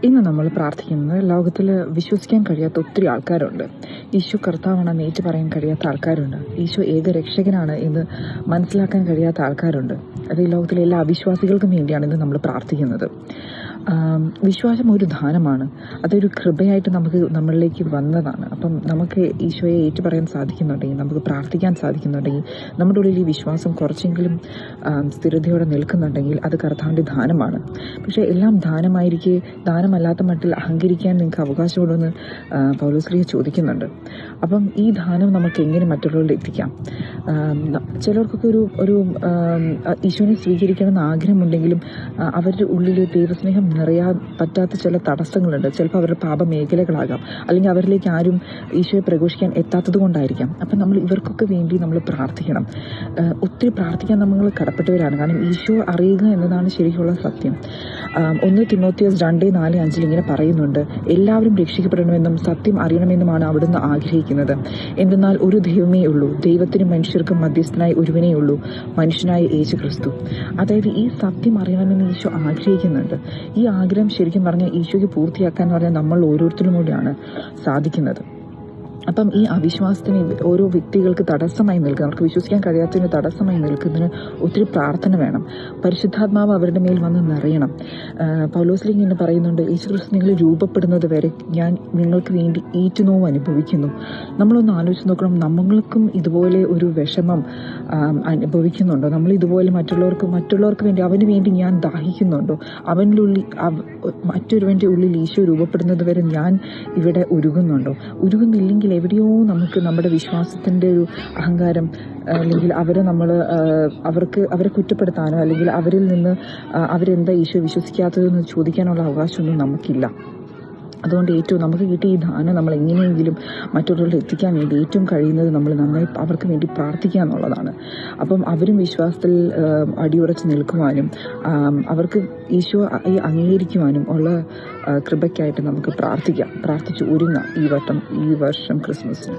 ഇന്ന് നമ്മൾ പ്രാർത്ഥിക്കുന്നത് ലോകത്തിൽ വിശ്വസിക്കാൻ കഴിയാത്ത ഒത്തിരി ആൾക്കാരുണ്ട്. ഈശോ കർത്താവാണെന്ന് ഏറ്റു പറയാൻ കഴിയാത്ത ആൾക്കാരുണ്ട്. ഈശോ ഏക രക്ഷകനാണ് എന്ന് മനസ്സിലാക്കാൻ കഴിയാത്ത ആൾക്കാരുണ്ട്. അത് ഈ ലോകത്തിലെ എല്ലാ അവിശ്വാസികൾക്കും വേണ്ടിയാണ് ഇന്ന് നമ്മൾ പ്രാർത്ഥിക്കുന്നത്. വിശ്വാസം ഒരു ദാനമാണ്. അതൊരു കൃപയായിട്ട് നമ്മളിലേക്ക് വന്നതാണ്. അപ്പം നമുക്ക് ഈശോയെ ഏറ്റു പറയാൻ സാധിക്കുന്നുണ്ടെങ്കിൽ, നമുക്ക് പ്രാർത്ഥിക്കാൻ സാധിക്കുന്നുണ്ടെങ്കിൽ, നമ്മുടെ ഉള്ളിൽ ഈ വിശ്വാസം കുറച്ചെങ്കിലും സ്ഥിരതയോടെ നിൽക്കുന്നുണ്ടെങ്കിൽ അത് കർത്താവിൻ്റെ ദാനമാണ്. പക്ഷേ എല്ലാം ദാനമല്ലാത്ത മട്ടിൽ അഹങ്കരിക്കാൻ നിങ്ങൾക്ക് അവകാശമുണ്ടെന്ന് പൗലോസ്ലീഹ ചോദിക്കുന്നുണ്ട്. അപ്പം ഈ ദാനം നമുക്ക് എങ്ങനെ മറ്റുള്ളവരിൽ എത്തിക്കാം? ചിലർക്കൊക്കെ ഒരു ഈശോനെ സ്വീകരിക്കണമെന്ന് ആഗ്രഹമുണ്ടെങ്കിലും അവരുടെ ഉള്ളിൽ ദൈവസ്നേഹം നിറയാൻ പറ്റാത്ത ചില തടസ്സങ്ങളുണ്ട്. ചിലപ്പോൾ അവരുടെ പാപമേഖലകളാകാം, അല്ലെങ്കിൽ അവരിലേക്ക് ആരും ഈശോയെ പ്രഘോഷിക്കാൻ എത്താത്തത് കൊണ്ടായിരിക്കാം. അപ്പം നമ്മൾ ഇവർക്കൊക്കെ വേണ്ടി നമ്മൾ പ്രാർത്ഥിക്കണം. ഒത്തിരി പ്രാർത്ഥിക്കാൻ നമ്മൾ കടപ്പെട്ടവരാണ്. കാരണം ഈശോ അറിയുക എന്നതാണ് ശരിക്കുള്ള സത്യം. 1 തിമോത്തിയോസ് 2:4-5 ഇങ്ങനെ പറയുന്നുണ്ട്: എല്ലാവരും രക്ഷിക്കപ്പെടണമെന്നും സത്യം അറിയണമെന്നുമാണ് അവിടുന്ന് ആഗ്രഹിക്കുന്നത്. എന്തെന്നാൽ ഒരു ദൈവമേ ഉള്ളൂ, ദൈവത്തിനും മനുഷ്യർക്കും മധ്യസ്ഥനായി ഒരുവനേ ഉള്ളൂ, മനുഷ്യനായ യേശു ക്രിസ്തു. അതായത് ഈ സത്യം അറിയണമെന്ന് ഈശോ ആഗ്രഹിക്കുന്നുണ്ട്. ഈ ആഗ്രഹം ശരിക്കും പറഞ്ഞാൽ ഈശോയ്ക്ക് പൂർത്തിയാക്കാൻ പറഞ്ഞാൽ നമ്മൾ ഓരോരുത്തരും കൂടിയാണ് സാധിക്കുന്നത്. അപ്പം ഈ അവിശ്വാസത്തിന് ഓരോ വ്യക്തികൾക്ക് തടസ്സമായി നിൽക്കുക, അവർക്ക് വിശ്വസിക്കാൻ കഴിയാത്തതിന് തടസ്സമായി നിൽക്കുന്നതിന് ഒത്തിരി പ്രാർത്ഥന വേണം. പരിശുദ്ധാത്മാവ് അവരുടെ മേൽ വന്ന് നിറയണം. പൗലോസ്ലീഹ ഇങ്ങനെ പറയുന്നുണ്ട്: യേശുക്രിസ്തു നിങ്ങൾ രൂപപ്പെടുന്നത് വരെ ഞാൻ നിങ്ങൾക്ക് വേണ്ടി ഈറ്റുനോവ് അനുഭവിക്കുന്നു. നമ്മളൊന്ന് ആലോചിച്ച് നോക്കണം, നമ്മൾക്കും ഇതുപോലെ ഒരു വിഷമം അനുഭവിക്കുന്നുണ്ടോ? നമ്മൾ ഇതുപോലെ മറ്റുള്ളവർക്ക് വേണ്ടി, അവന് വേണ്ടി ഞാൻ ദാഹിക്കുന്നുണ്ടോ? മറ്റൊരുവൻ്റെ ഉള്ളിൽ ഈശോ രൂപപ്പെടുന്നത് വരെ ഞാൻ ഇവിടെ ഉരുകുന്നുണ്ടോ? ഉരുകുന്നില്ലെങ്കിൽ എവിടെയോ നമുക്ക് നമ്മുടെ വിശ്വാസത്തിൻ്റെ ഒരു അഹങ്കാരം, അല്ലെങ്കിൽ അവരെ കുറ്റപ്പെടുത്താനോ, അല്ലെങ്കിൽ അവരിൽ നിന്ന് അവരെന്താ ഈശോ വിശ്വസിക്കാത്തതെന്ന് ചോദിക്കാനുള്ള അവകാശമൊന്നും നമുക്കില്ല. അതുകൊണ്ട് നമുക്ക് കിട്ടിയ ഈ ദാനം നമ്മൾ എങ്ങനെയെങ്കിലും മറ്റുള്ളവരിൽ എത്തിക്കാൻ വേണ്ടി ഏറ്റവും കഴിയുന്നത് നമ്മൾ നന്നായി അവർക്ക് വേണ്ടി പ്രാർത്ഥിക്കുക എന്നുള്ളതാണ്. അപ്പം അവരും വിശ്വാസത്തിൽ അടിയുറച്ച് നിൽക്കുവാനും അവർക്ക് ഈശോ അംഗീകരിക്കുവാനും ഉള്ള കൃപയ്ക്കായിട്ട് നമുക്ക് പ്രാർത്ഥിച്ചു ഒരുങ്ങാം ഈ വർഷം ക്രിസ്മസിന്.